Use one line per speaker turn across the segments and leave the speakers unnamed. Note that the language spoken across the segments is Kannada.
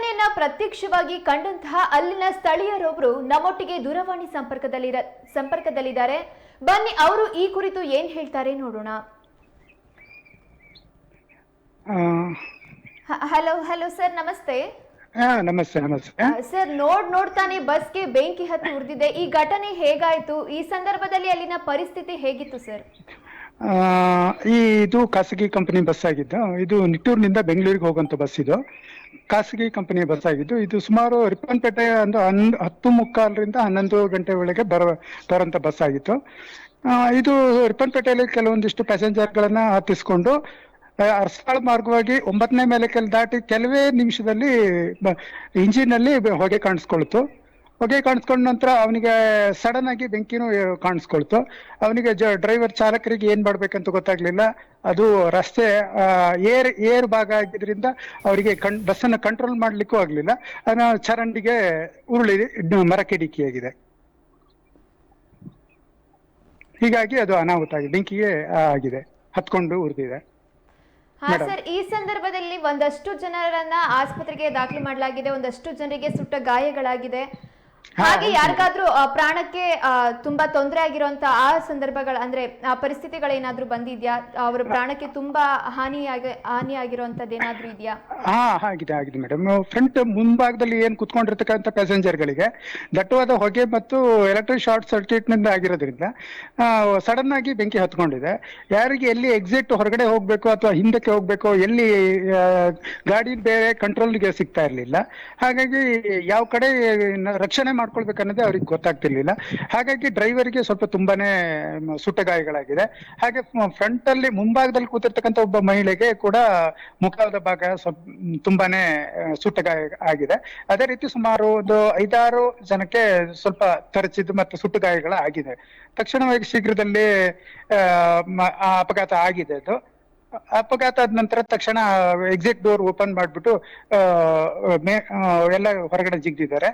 ಘಟನೆಯನ್ನ ಪ್ರತ್ಯಕ್ಷವಾಗಿ ಕಂಡಂತಹ ಅಲ್ಲಿನ ಸ್ಥಳೀಯರೊಬ್ಬರು ನಮ್ಮೊಟ್ಟಿಗೆ ದೂರವಾಣಿ ಸಂಪರ್ಕದಲ್ಲಿದ್ದಾರೆ. ಬನ್ನಿ ಅವರು ಈ ಕುರಿತು ಏನ್ ಹೇಳ್ತಾರೆ ನೋಡೋಣ. ಹಲೋ ಹಲೋ ಸರ್, ನಮಸ್ತೆ.
ನಮಸ್ತೆ ನಮಸ್ತೆ
ಸರ್, ನೋಡ್ತಾನೆ ಬಸ್ಗೆ ಬೆಂಕಿ ಹತ್ತಿ ಉರಿದಿದೆ. ಈ ಘಟನೆ ಹೇಗಾಯ್ತು? ಈ ಸಂದರ್ಭದಲ್ಲಿ ಅಲ್ಲಿನ ಪರಿಸ್ಥಿತಿ ಹೇಗಿತ್ತು ಸರ್?
ಇದು ಖಾಸಗಿ ಕಂಪನಿ ಬಸ್ ಆಗಿದ್ದು. ಇದು ನಿಟ್ಟೂರಿನಿಂದ ಬೆಂಗಳೂರಿಗೆ ಹೋಗುವಂತ ಬಸ್. ಇದು ಖಾಸಗಿ ಕಂಪನಿ ಬಸ್ ಆಗಿದ್ದು. ಇದು ಸುಮಾರು ರಿಪ್ಪನ್ಪೇಟೆ ಒಂದು 10:45ರಿಂದ 11 ಗಂಟೆ ಒಳಗೆ ಬರುವಂತ ಬಸ್ ಆಗಿತ್ತು. ಇದು ರಿಪ್ಪನ್ಪೇಟೆಯಲ್ಲಿ ಕೆಲವೊಂದಿಷ್ಟು ಪ್ಯಾಸೆಂಜರ್ಗಳನ್ನ ಹತ್ತಿಸ್ಕೊಂಡು ಅರಸಾಳ ಮಾರ್ಗವಾಗಿ 9ನೇ ಮೇಲೆ ದಾಟಿ ಕೆಲವೇ ನಿಮಿಷದಲ್ಲಿ ಇಂಜಿನ್ ಅಲ್ಲಿ ಹೊಗೆ ಕಾಣಿಸ್ಕೊಳ್ತು. ಹೊಗೆ ಕಾಣಿಸ್ಕೊಂಡ ನಂತರ ಅವನಿಗೆ ಸಡನ್ ಆಗಿ ಬೆಂಕಿನೂ ಕಾಣಿಸ್ಕೊಳ್ತು. ಅವನಿಗೆ ಡ್ರೈವರ್ ಚಾಲಕರಿಗೆ ಏನ್ ಮಾಡ್ಬೇಕಂತ ಗೊತ್ತಾಗ್ಲಿಲ್ಲ. ಅದು ರಸ್ತೆ ಏರ್ ಭಾಗ ಆಗಿದ್ರಿಂದ ಅವರಿಗೆ ಬಸ್ಸನ್ನ ಕಂಟ್ರೋಲ್ ಮಾಡ್ಲಿಕ್ಕೂ ಆಗ್ಲಿಲ್ಲ. ಚರಂಡಿಗೆ ಉರುಳಿ ಮರಕ್ಕೆ ಡಿಕ್ಕಿಯಾಗಿದೆ. ಹೀಗಾಗಿ ಅದು ಅನಾಹುತ ಆಗಿದೆ, ಬೆಂಕಿಗೆ ಆಗಿದೆ, ಹತ್ಕೊಂಡು ಉರಿದಿದೆ.
ಸರ್, ಈ ಸಂದರ್ಭದಲ್ಲಿ ಒಂದಷ್ಟು ಜನರನ್ನ ಆಸ್ಪತ್ರೆಗೆ ದಾಖಲು ಮಾಡಲಾಗಿದೆ, ಒಂದಷ್ಟು ಜನರಿಗೆ ಸುಟ್ಟ ಗಾಯಗಳಾಗಿದೆ. ಹಾಗೆ ಯಾರಿಗಾದ್ರೂ ಪ್ರಾಣಕ್ಕೆ ತುಂಬಾ ತೊಂದರೆ ಆಗಿರುವಂತ ಆ ಸಂದರ್ಭಗಳ ಅಂದ್ರೆ ಆ ಪರಿಸ್ಥಿತಿಗಳೇನಾದ್ರೂ ಬಂದಿದ್ಯಾ? ಅವರ ಪ್ರಾಣಕ್ಕೆ ತುಂಬಾ ಹಾನಿ ಆಗಿರುವಂತದ್ದು ಏನಾದ್ರೂ ಇದೆಯಾ?
ಆಗಿದೆ ಮೇಡಮ್. ಫ್ರಂಟ್ ಮುಂಭಾಗದಲ್ಲಿ ಏನ್ ಕುತ್ಕೊಂಡಿರ್ತಕ್ಕಂಥ ಪ್ಯಾಸೆಂಜರ್ಗಳಿಗೆ ದಟ್ಟವಾದ ಹೊಗೆ ಮತ್ತು ಎಲೆಕ್ಟ್ರಿಕ್ ಶಾರ್ಟ್ ಸರ್ಕ್ಯೂಟ್ ನಿಂದ ಆಗಿರೋದ್ರಿಂದ ಸಡನ್ ಆಗಿ ಬೆಂಕಿ ಹತ್ಕೊಂಡಿದೆ. ಯಾರಿಗೆ ಎಲ್ಲಿ ಎಕ್ಸಿಟ್ ಹೊರಗಡೆ ಹೋಗ್ಬೇಕು ಅಥವಾ ಹಿಂದಕ್ಕೆ ಹೋಗ್ಬೇಕು, ಎಲ್ಲಿ ಗಾಡಿ ಬೇರೆ ಕಂಟ್ರೋಲ್ಗೆ ಸಿಗ್ತಾ ಇರ್ಲಿಲ್ಲ. ಹಾಗಾಗಿ ಯಾವ ಕಡೆ ರಕ್ಷಣೆ ಮಾಡ್ಕೊಳ್ಬೇಕನ್ನೋದೇ ಅವ್ರಿಗೆ ಗೊತ್ತಾಗ್ತಿರ್ಲಿಲ್ಲ. ಹಾಗಾಗಿ ಡ್ರೈವರ್ಗೆ ಸ್ವಲ್ಪ ತುಂಬಾನೇ ಸುಟ್ಟ ಗಾಯಗಳಾಗಿದೆ. ಹಾಗೆ ಫ್ರಂಟ್ ಅಲ್ಲಿ ಮುಂಭಾಗದಲ್ಲಿ ಕೂತಿರ್ತಕ್ಕಂಥ ಒಬ್ಬ ಮಹಿಳೆಗೆ ಕೂಡ ಮುಖದ ಭಾಗ ತುಂಬಾನೇ ಸುಟ್ಟ ಗಾಯ ಆಗಿದೆ. ಅದೇ ರೀತಿ ಸುಮಾರು ಒಂದು 5-6 ಜನಕ್ಕೆ ಸ್ವಲ್ಪ ತರಚಿದ್ದು ಮತ್ತು ಸುಟ್ಟು ಗಾಯಗಳ ಆಗಿದೆ. ತಕ್ಷಣವಾಗಿ ಶೀಘ್ರದಲ್ಲಿ ಅಪಘಾತ ಆಗಿದೆ. ಅದು ಅಪಘಾತ ಆದ ನಂತರ ತಕ್ಷಣ ಎಕ್ಸಿಟ್ ಡೋರ್ ಓಪನ್ ಮಾಡ್ಬಿಟ್ಟು ಎಲ್ಲ ಹೊರಗಡೆ ಜಿಗ್ದಿದ್ದಾರೆ.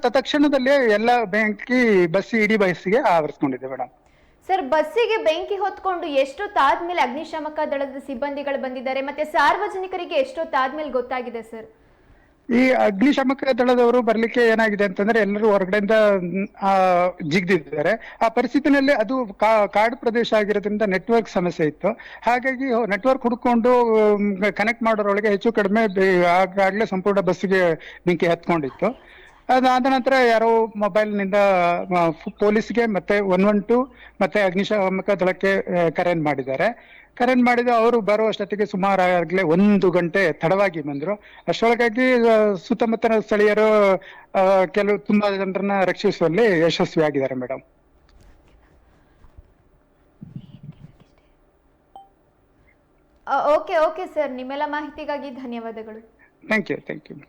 ತತ್ಕ್ಷಣದಲ್ಲೇ ಎಲ್ಲ ಇಡೀ ಬಸ್ಸಿಗೆ ಆವರಿಸ್ಕೊಂಡಿದೆ ಮೇಡಮ್.
ಸರ್, ಬಸ್ಸಿಗೆ ಬೆಂಕಿ ಹೊತ್ಕೊಂಡು ಎಷ್ಟೊತ್ತಾದ್ಮೇಲೆ ಅಗ್ನಿಶಾಮಕ ದಳದ ಸಿಬ್ಬಂದಿಗಳು ಬಂದಿದ್ದಾರೆ, ಮತ್ತೆ ಸಾರ್ವಜನಿಕರಿಗೆ ಎಷ್ಟೊತ್ತಾದ್ಮೇಲೆ ಗೊತ್ತಾಗಿದೆ ಸರ್?
ಈ ಅಗ್ನಿಶಾಮಕ ದಳದವರು ಬರ್ಲಿಕ್ಕೆ ಏನಾಗಿದೆ ಅಂತಂದ್ರೆ ಎಲ್ಲರೂ ಹೊರಗಡೆಯಿಂದ ಜಿಗ್ದಿದ್ದಾರೆ. ಆ ಪರಿಸ್ಥಿತಿನಲ್ಲಿ ಅದು ಕಾಡು ಪ್ರದೇಶ ಆಗಿರೋದ್ರಿಂದ ನೆಟ್ವರ್ಕ್ ಸಮಸ್ಯೆ ಇತ್ತು. ಹಾಗಾಗಿ ನೆಟ್ವರ್ಕ್ ಹುಡ್ಕೊಂಡು ಕನೆಕ್ಟ್ ಮಾಡೋರೊಳಗೆ ಹೆಚ್ಚು ಕಡಿಮೆ ಆಗಾಗ್ಲೇ ಸಂಪೂರ್ಣ ಬಸ್ಸಿಗೆ ಬೆಂಕಿ ಹತ್ಕೊಂಡಿತ್ತು. ಅದಾದ ನಂತರ ಯಾರೋ ಮೊಬೈಲ್ನಿಂದ ಪೊಲೀಸ್ಗೆ ಮತ್ತೆ 112 ಮತ್ತೆ ಅಗ್ನಿಶಾಮಕ ದಳಕ್ಕೆ ಕರೆನ್ ಮಾಡಿದ್ದಾರೆ. ಅವರು ಬರುವಷ್ಟೊತ್ತಿಗೆ ಸುಮಾರಾಗಲೇ 1 ಗಂಟೆ ತಡವಾಗಿ ಬಂದ್ರು. ಅಷ್ಟರೊಳಗಾಗಿ ಸುತ್ತಮುತ್ತಲ ಸ್ಥಳೀಯರು ತುಂಬಾ ಜನರನ್ನ ರಕ್ಷಿಸುವಲ್ಲಿ ಯಶಸ್ವಿಯಾಗಿದ್ದಾರೆ ಮೇಡಮ್.
ಓಕೆ ಸರ್, ನಿಮ್ಮೆಲ್ಲ ಮಾಹಿತಿಗಾಗಿ ಧನ್ಯವಾದಗಳು.
Thank you.